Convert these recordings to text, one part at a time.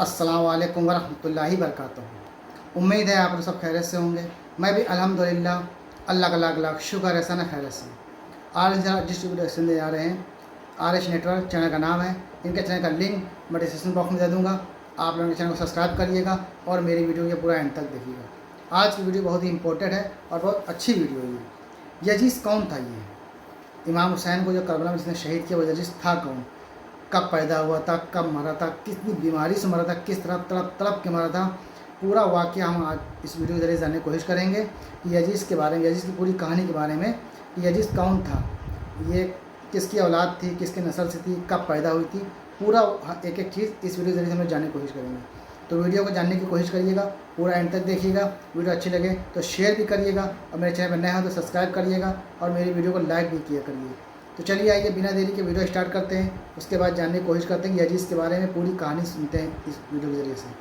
अस्सलाम वालेकुम वरहमतुल्लाहि वबरकातुहू। उम्मीद है आप लोग सब खैरियत से होंगे। मैं भी अल्हम्दुलिल्लाह अल्लाह का लाख लाख शुक्र है सना खैरियत से। आज जिस वीडियो सुनने जा रहे हैं RH नेटवर्क चैनल का नाम है। इनके चैनल का लिंक मैं डिस्क्रिप्शन बॉक्स में दे दूँगा। आप लोगों के चैनल को सब्सक्राइब करिएगा और मेरी वीडियो ये पूरा एंड तक देखिएगा। आज की वीडियो बहुत ही इंपॉर्टेंट है और बहुत अच्छी वीडियो है। यजीद कौन था? ये इमाम हुसैन को जो करबला में जिसने शहीद किया वो यजीद था कौन? कब पैदा हुआ था, कब मरा था, कितनी बीमारी से मरा था, किस तरह तड़प तड़प के मरा था, पूरा वाक़या हम आज इस वीडियो के जरिए जानने की कोशिश करेंगे कि यजीद के बारे में, यजीद की पूरी कहानी के बारे में कि यजीद कौन था, ये किसकी औलाद थी, किसके नस्ल से थी, कब पैदा हुई थी, पूरा एक एक चीज़ इस वीडियो के जरिए हम लोग जानने की कोशिश करेंगे। तो वीडियो को जानने की कोशिश करिएगा, पूरा एंड तक देखिएगा। वीडियो अच्छी लगे तो शेयर भी करिएगा और मेरे चैनल पर नया हो तो सब्सक्राइब करिएगा और मेरी वीडियो को लाइक भी किया करिए। तो चलिए आइए बिना देरी के वीडियो स्टार्ट करते हैं। उसके बाद जानने की कोशिश करते हैं कि यजीद के बारे में पूरी कहानी सुनते हैं इस वीडियो के जरिए से।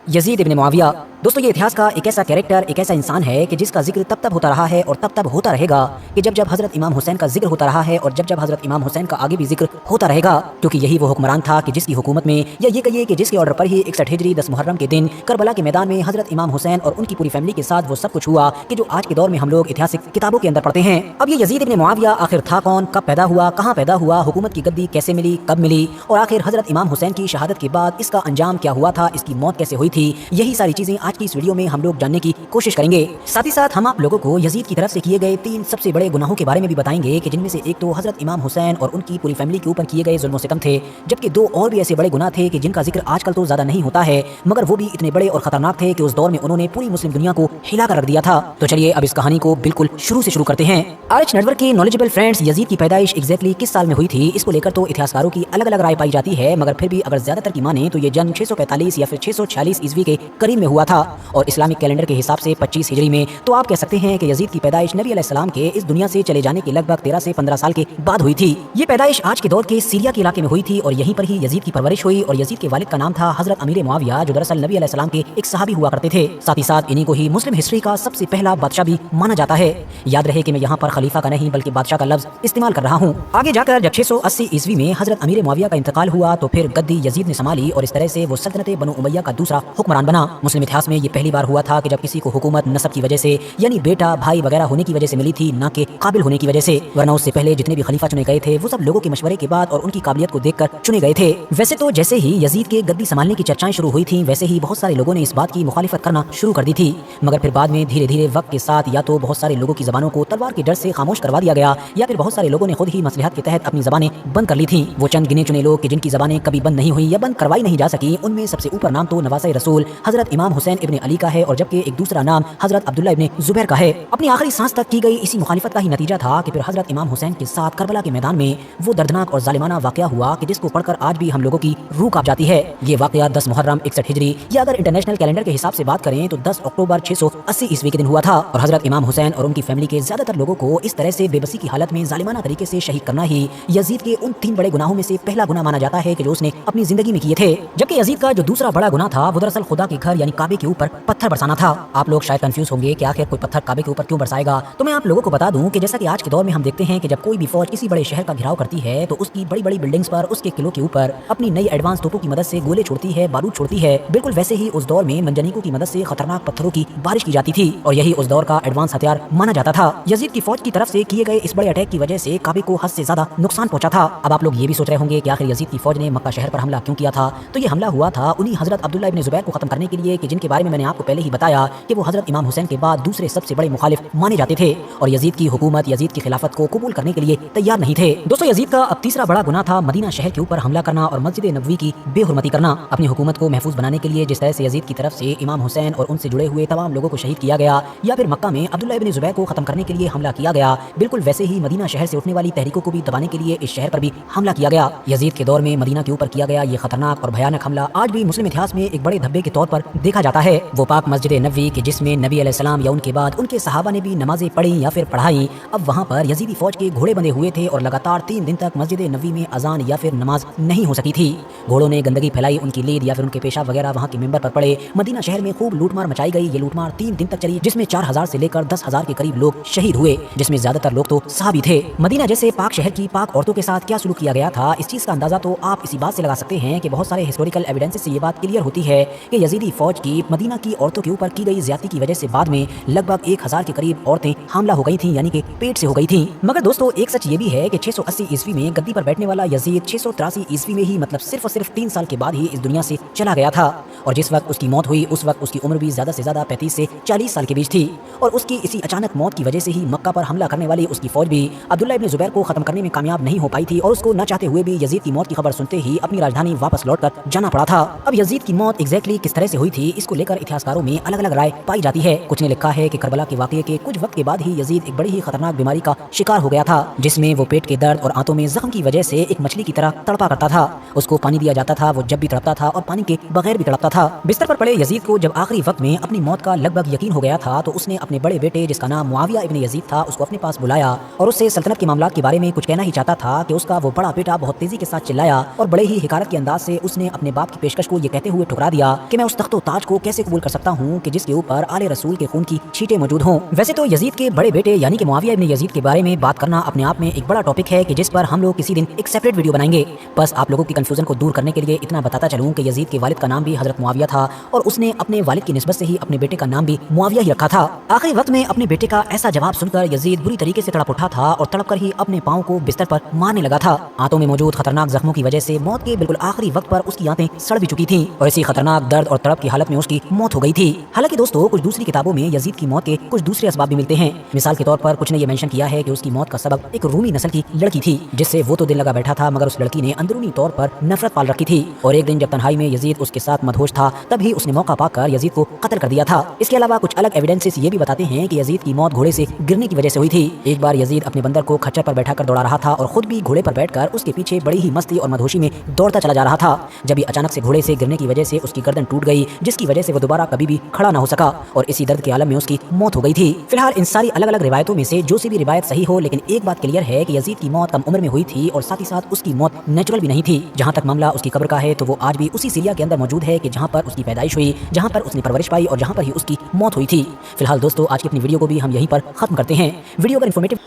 यजीद इब्न मुआविया। दोस्तों, ये इतिहास का एक ऐसा कैरेक्टर, एक ऐसा इंसान है कि जिसका जिक्र तब तब होता रहा है और तब तब होता रहेगा कि जब जब हज़रत इमाम हुसैन का जिक्र होता रहा है और जब जब हज़रत इमाम हुसैन का आगे भी जिक्र होता रहेगा, क्योंकि यही वो हुक्मरान था कि जिसकी हुकूमत में, या ये कहिए कि जिसके ऑर्डर पर ही 61 हिजरी 10 मुहर्रम के दिन करबला के मैदान में हज़रत इमाम हुसैन और उनकी पूरी फैमिली के साथ वो सब कुछ हुआ कि जो आज के दौर में हम लोग ऐतिहासिक किताबों के अंदर पढ़ते हैं। अब ये यजीद इब्न मुआविया आखिर था कौन, कब पैदा हुआ, कहाँ पैदा हुआ, हुकूमत की गद्दी कैसे मिली, कब मिली, और आखिर हज़रत इमाम हुसैन की शहादत के बाद इसका अंजाम क्या हुआ था, इसकी मौत कैसे हुई थी, यही सारी चीजें आज की इस वीडियो में हम लोग जानने की कोशिश करेंगे। साथ ही साथ हम आप लोगों को यजीद की तरफ से किए गए 3 सबसे बड़े गुनाहों के बारे में भी बताएंगे कि जिनमें से एक तो हज़रत इमाम हुसैन और उनकी पूरी फैमिली के ऊपर किए गए जुल्म सितम थे, जबकि 2 और भी ऐसे बड़े गुनाह थे कि जिनका जिक्र आजकल तो ज्यादा नहीं होता है, मगर वो भी इतने बड़े और खतरनाक थे कि उस दौर में उन्होंने पूरी मुस्लिम दुनिया को हिला कर रख दिया था। तो चलिए अब इस कहानी को बिल्कुल शुरू से शुरू करते हैं। RH नेटवर्क के नॉलेजेबल फ्रेंड्स, यजीद की पैदाइश एग्जैक्टली किस साल में हुई थी, इसको लेकर तो इतिहासकारों की अलग अलग राय पाई जाती है, मगर फिर भी अगर ज्यादातर की माने तो ये जन्म 645 या फिर 646 ईस्वी के करीब में हुआ था और इस्लामिक कैलेंडर के हिसाब से 25 हिजरी में। तो आप कह सकते हैं कि यजीद की पैदाइश नबी अलैहिस्सलाम के इस दुनिया से चले जाने के लगभग 13 से 15 साल के बाद हुई थी। ये पैदाइश आज के दौर के सीरिया के इलाके में हुई थी और यहीं पर ही यजीद की परवरिश हुई और यजीद के वालिद का नाम था हजरत अमीर मुआविया, जो दरअसल नबी अलैहिस्सलाम के एक सहाबी हुआ करते थे। साथ ही साथ इन्हीं को ही मुस्लिम हिस्ट्री का सबसे पहला बादशाह भी माना जाता है। याद रहे कि मैं यहाँ पर खलीफा का नहीं बल्कि बादशाह का लफ्ज इस्तेमाल कर रहा हूँ। आगे जाकर जब 680 ईस्वी में हजरत अमीर मुआविया का इंतकाल हुआ तो फिर गद्दी यजीद ने संभाली और इस तरह से वो सल्तनत बनु उमैया का दूसरा हुक्मरान बना। मुस्लिम इतिहास में ये पहली बार हुआ था कि जब किसी को हुकूमत नस्ब की वजह से, यानी बेटा भाई वगैरह होने की वजह से मिली थी, ना कि काबिल होने की वजह से, वरना उससे पहले जितने भी खलीफा चुने गए थे वो सब लोगों के मशवरे के बाद और उनकी काबिलियत को देखकर चुने गए थे। वैसे तो जैसे ही यजीद के गद्दी संभालने की चर्चाएं शुरू हुई थी वैसे ही बहुत सारे लोगों ने इस बात की मुखालिफत करना शुरू कर दी थी, मगर फिर बाद में धीरे धीरे वक्त के साथ या तो बहुत सारे लोगों की जबानों को तलवार के डर से खामोश करवा दिया गया या फिर बहुत सारे लोगों ने खुद ही मसलहत के तहत अपनी जबानें बंद कर ली थी। वो चंद गिने चुने लोग कि जिनकी जबानें कभी बंद नहीं हुई या बंद करवाई नहीं जा सकी, उनमें सबसे ऊपर नाम तो नवासे रसूल हजरत इमाम हुसैन इब्न अली का है और जबकि एक दूसरा नाम हजरत अब्दुल्ला इब्न जुबैर का है। अपनी आखिरी सांस तक की गई इसी मुखालिफत का ही नतीजा था कि फिर हजरत इमाम हुसैन के साथ करबला के मैदान में वो दर्दनाक और जालिमाना वाकया हुआ कि जिसको पढ़कर आज भी हम लोगों की रूह कांप जाती है। ये वाकया 10 मुहर्रम 61 हिजरी या अगर इंटरनेशनल कैलेंडर के हिसाब से बात करें तो 10 अक्टूबर 680 ईस्वी के दिन हुआ था और हजरत इमाम हुसैन और उनकी फैमिली के ज्यादातर लोगों को इस तरह से बेबसी की हालत में जालिमाना तरीके से शहीद करना ही यजीद के उन 3 बड़े गुनाहों में से पहला गुनाह माना जाता है कि जो उसने अपनी जिंदगी में किए थे। जबकि यजीद का जो दूसरा बड़ा गुनाह था वो दरअसल खुदा के घर यानी काबे के ऊपर पत्थर बरसाना था। आप लोग शायद कंफ्यूज होंगे कि आखिर कोई पत्थर काबे के ऊपर क्यों बरसाएगा, तो मैं आप लोगों को बता दूं कि जैसा कि आज के दौर में हम देखते हैं कि जब कोई भी फौज किसी बड़े शहर का घेराव करती है तो उसकी बड़ी बड़ी बिल्डिंग्स पर, उसके किलों के ऊपर अपनी नई एडवांस तोपों की मदद से गोले छोड़ती है, बारूद छोड़ती है। बिल्कुल वैसे ही उस दौर में मंजनीकों की मदद से खतरनाक पत्थरों की बारिश की जाती थी और यही उस दौर का एडवांस हथियार माना जाता था। यजीद की फौज की तरफ से किए गए इस बड़े अटैक की वजह से काबे को हद से ज्यादा नुकसान पहुंचा था। अब आप लोग ये भी सोच रहे होंगे कि आखिर यजीद की फौज ने मक्का शहर पर हमला क्यों किया था, तो ये हमला हुआ था उन्हीं हजरत अब्दुल्ला इब्न जुबैर को खत्म करने के लिए कि जिनके बारे में मैंने आपको पहले ही बताया कि वो हजरत इमाम हुसैन के बाद दूसरे सबसे बड़े मुखालिफ माने जाते थे और यजीद की हुकूमत, यजीद की खिलाफत को कबूल करने के लिए तैयार नहीं थे। दोस्तों, यजीद का अब तीसरा बड़ा गुनाह था मदीना शहर के ऊपर हमला करना और मस्जिद नबवी की बेहुरमती करना। अपनी हुकूमत को महफूज बनाने के लिए जिस तरह से यजीद की तरफ से इमाम हुसैन और उनसे जुड़े हुए तमाम लोगों को शहीद किया गया या फिर मक्का में अब्दुल्ला इब्न जुबैर को खत्म करने के लिए हमला किया गया, बिल्कुल वैसे ही मदीना शहर से उठने वाली तहरीकों को भी दबाने के लिए इस शहर पर भी हमला किया गया। यजीद के दौर में मदीना के ऊपर किया गया ये खतरनाक और भयानक हमला आज भी मुस्लिम इतिहास में एक बड़े धब्बे के तौर पर देखा जाता है। वो पाक मस्जिद नबवी कि जिसमें नबी अलैहिस्सलाम या उनके बाद उनके सहाबा ने भी नमाजें पढ़ी या फिर पढ़ाई, अब वहाँ पर यजीदी फौज के घोड़े बंधे हुए थे और लगातार 3 दिन तक मस्जिद नबवी में अजान या फिर नमाज नहीं हो सकी थी। घोड़ों ने गंदगी फैलाई, उनकी लीद या फिर उनके पेशाब वगैरह वहाँ के मेंबर पर पड़े। मदीना शहर में खूब लूटमार मचाई गई। ये लूटमार 3 दिन तक चली, जिसमें 4000 से लेकर 10,000 के करीब लोग शहीद हुए, जिसमें ज्यादातर लोग तो सहाबी थे। मदीना जैसे पाक शहर की पाक औरतों के साथ क्या सलूक किया गया था, इस चीज का अंदाजा तो आप इसी बात से लगा सकते हैं कि बहुत सारे हिस्टोरिकल एविडेंसेस से ये बात क्लियर होती है कि यजीदी फौज की मदीना की औरतों के ऊपर की गई ज्यादती की वजह से बाद में लगभग 1000 के करीब औरतें हामला हो गई थी, यानी कि पेट से हो गई थी। मगर दोस्तों एक सच ये भी है कि 680 ईस्वी में गद्दी पर बैठने वाला यजीद 683 ईस्वी में ही, मतलब सिर्फ और सिर्फ 3 साल के बाद ही इस दुनिया से चला गया था। और जिस वक्त उसकी मौत हुई उस वक्त उसकी उम्र भी ज्यादा से ज्यादा 35 से 40 साल के बीच थी। और उसकी इसी अचानक मौत की वजह से ही मक्का पर हमला करने वाली उसकी फौज भी अब्दुल्ला इब्न जुबैर को खत्म करने में कामयाब नहीं हो पाई थी, और उसको न चाहते हुए भी यजीद की मौत की खबर सुनते ही अपनी राजधानी वापस लौटकर जाना पड़ा था। अब यजीद की मौत एग्जैक्टली किस तरह से हुई थी, इसको लेकर इतिहासकारों में अलग अलग राय पाई जाती है। कुछ ने लिखा है कि करबला के वाकये के कुछ वक्त के बाद ही यजीद एक बड़ी ही खतरनाक बीमारी का शिकार हो गया था, जिसमें वो पेट के दर्द और आंतों में जख्म की वजह से एक मछली की तरह तड़पा करता था। उसको पानी दिया जाता था, वो जब भी तड़पता था और पानी के बगैर भी तड़पता था। बिस्तर पर पड़े यजीद को जब आखिरी वक्त में अपनी मौत का लगभग यकीन हो गया था, तो उसने अपने बड़े बेटे जिसका नाम मुआविया इब्न यजीद था उसको अपने पास बुलाया और उससे सल्तनत के मामलात के बारे में कुछ कहना ही चाहता था कि उसका वो बड़ा बेटा बहुत तेजी के साथ चिल्लाया और बड़े ही हिकारत के अंदाज से उसने अपने बाप की पेशकश को ये कहते हुए ठुकरा दिया कि मैं उस तख्तो ताज को कैसे कबूल कर सकता हूँ कि जिसके ऊपर आले रसूल के खून की छींटे मौजूद हों। वैसे तो यजीद के बड़े बेटे यानी कि मुआविया इब्न यजीद के बारे में बात करना अपने आप में एक बड़ा टॉपिक है कि जिस पर हम लोग किसी दिन एक सेपरेट वीडियो बनाएंगे। बस आप लोगों की कंफ्यूजन को दूर करने के लिए इतना बताता चलूं कि यजीद के वालिद का नाम भी हजरत मुआविया था और उसने अपने वालिद की निस्बत से ही अपने बेटे का नाम भी मुआविया ही रखा था। आखिरी वक्त में अपने बेटे का ऐसा जवाब सुनकर यजीद बुरी तरीके से तड़प उठा था और तड़प कर ही अपने पाँव को बिस्तर पर मारने लगा था। आंतों में मौजूद खतरनाक जख्मों की वजह से मौत के बिल्कुल आखिरी वक्त पर उसकी आंतें सड़ भी चुकी थी और इसी खतरनाक दर्द और तड़प की हालत में उसकी मौत हो गई थी। हालांकि दोस्तों कुछ दूसरी किताबों में यजीद की मौत के कुछ दूसरे असबाब भी मिलते हैं। मिसाल के तौर पर कुछ ने यह मेंशन किया है कि उसकी मौत का सबब एक रूमी नस्ल की लड़की थी, जिससे वो तो दिल लगा बैठा था मगर उस लड़की ने अंदरूनी तौर पर नफरत पाल रखी थी और एक दिन जब तन्हाई में यजीद उसके साथ मदहोश था तभी उसने मौका पाकर यजीद को कत्ल कर दिया था। इसके अलावा कुछ अलग एविडेंसेस ये भी बताते हैं कि यजीद की मौत घोड़े से गिरने की वजह से हुई थी। एक बार यजीद अपने बंदर को खच्चर पर बैठाकर दौड़ा रहा था और खुद भी घोड़े पर बैठकर उसके पीछे बड़ी ही मस्ती और मदहोशी में दौड़ता चला जा रहा था, जब ही अचानक से घोड़े से गिरने की वजह से उसकी गर्दन टूट गई, जिसकी वजह से वो दोबारा कभी भी खड़ा ना हो सका और इसी दर्द के आलम में उसकी मौत हो गई थी। फिलहाल इन सारी अलग अलग रिवायतों में से जो सी भी रिवायत सही हो, लेकिन एक बात क्लियर है कि यजीद की मौत कम उम्र में हुई थी और साथ ही साथ उसकी मौत नेचुरल भी नहीं थी। जहां तक मामला उसकी कब्र का है तो वो आज भी उसी सीरिया के अंदर मौजूद है कि जहां पर उसकी पैदाइश हुई, जहां पर उसने परवरिश पाई और जहां पर ही उसकी मौत हुई थी। फिलहाल दोस्तों आज की अपनी वीडियो को भी हम यहीं पर खत्म करते हैं। वीडियो अगर इन्फॉर्मेटिव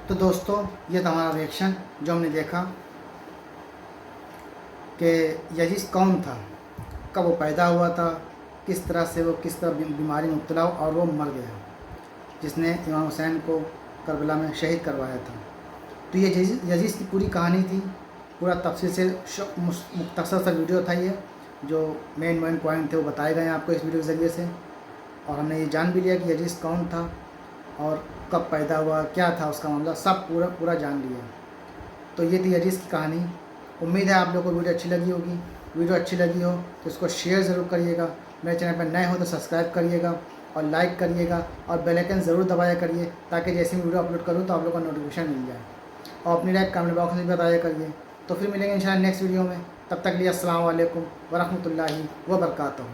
तो दोस्तों ये था हमारा रिएक्शन जो हमने देखा कि यजीद कौन था, कब वो पैदा हुआ था, किस तरह से वो किस तरह बीमारी में मुब्तला हो और वो मर गया, जिसने इमाम हुसैन को करबला में शहीद करवाया था। तो ये यजीद की पूरी कहानी थी, पूरा तफसील से मुख्तसर सा वीडियो था ये, जो मेन पॉइंट थे वो बताए गए हैं आपको इस वीडियो के ज़रिए से। और हमने ये जान भी लिया कि यजीद कौन था और कब पैदा हुआ, क्या था उसका मामला, सब पूरा जान लिया। तो ये थी यजीद की कहानी। उम्मीद है आप लोगों को वीडियो अच्छी लगी होगी। वीडियो अच्छी लगी हो तो इसको शेयर ज़रूर करिएगा, मेरे चैनल पर नए हो तो सब्सक्राइब करिएगा और लाइक करिएगा और बेल आइकन ज़रूर दबाया करिए ताकि जैसे मैं वीडियो अपलोड करूँ तो आप लोगों को नोटिफिकेशन मिल जाए। और अपनी राय कमेंट बॉक्स में बताया करिए। तो फिर मिलेंगे इंशाल्लाह नेक्स्ट वीडियो में, तब तक लिए अस्सलाम वालेकुम व रहमतुल्लाहि व बरकातहू।